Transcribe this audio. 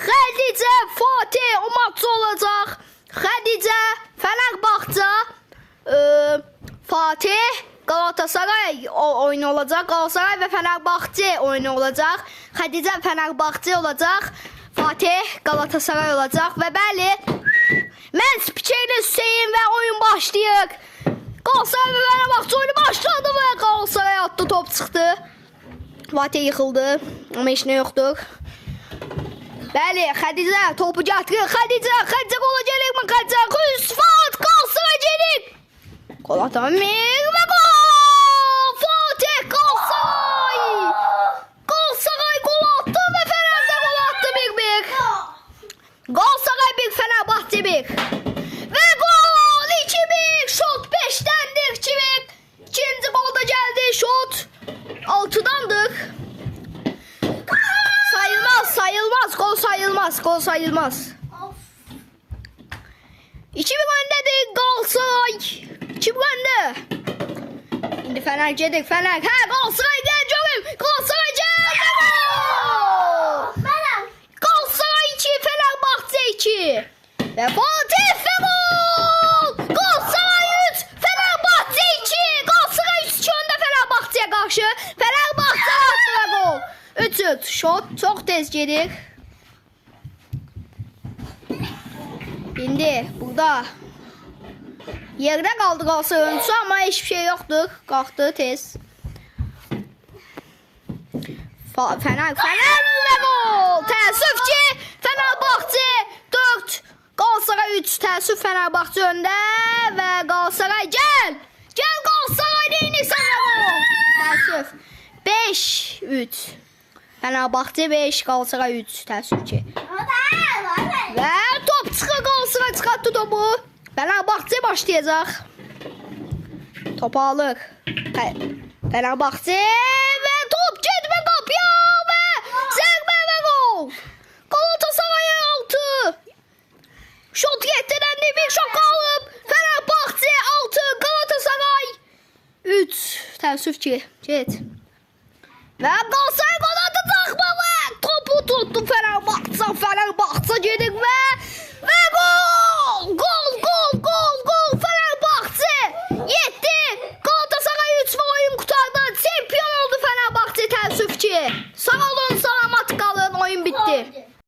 Xədicə, Fatih o maç olacaq. Xədicə, Fenerbahçe, Fatih, Galatasaray oyunu olacaq. Galatasaray ve Fenerbahçe oyunu olacaq. Xədicə, Fenerbahçe olacaq. Fatih, Galatasaray olacaq. Və bəli, mən spikerlə Hüseyin və oyun başlayıq. Galatasaray ve Fenerbahçe oyunu başladı və Galatasaray attı, top çıxdı. Fatih yıxıldı, amma heç nə yoxdur. Bəli, Xədicə topu gətirir. Xədicə qola gəlir mi? Xədicə, Rüsfat, Galatasaray gəlir. Gol atamır və gol! Fatih, Galatasaray! Galatasaray gol attı və Fenerbahçe gol attı 1-1. Galatasaray 1, Fenerbahçe 1. Və gol 2-1. Şut 5'dendir 2-1. İkinci gol da gəldi. Şut 6'dandır. Sayılmaz. Gol sayılmaz. 2-1 öndedir Galatasaray. 2-1 önde. Şimdi Fener gelir. Fener. Galatasaray gel canım. Galatasaray gel. Galatasaray 2, Fenerbahçe 2. Ve Fatih ve gol. Galatasaray 3, Fenerbahçe 2. Galatasaray 3 önde Fenerbahçe'ye karşı. Fenerbahçe attı ve gol. 3-3. Şut çok tez gelir. Şimdi burada yerde kaldı Galatasaray oyuncusu ama hiçbir şey yoktu. Kalktı tez. Fener ve gol. Təəssüf ki Fenerbahçe 4, Galatasaray 3. Təəssüf Fenerbahçe önde ve Galatasaray gel. Gel Galatasaray neyini sana gol. Təəssüf 5-3. Fenerbahçe 5, Galatasaray 3. Təəssüf ki. Ve top çıxır, Galatasaray çıxartdı topu. Fenerbahçe başlayacaq. Topu alır. Fenerbahçe ve top getmə qapıya və zərbə və gol. Galatasaray 6. Şut getirendi, bir şok alıp Fenerbahçe 6, Galatasaray 3. Təəssüf ki, get. Və Galatasaray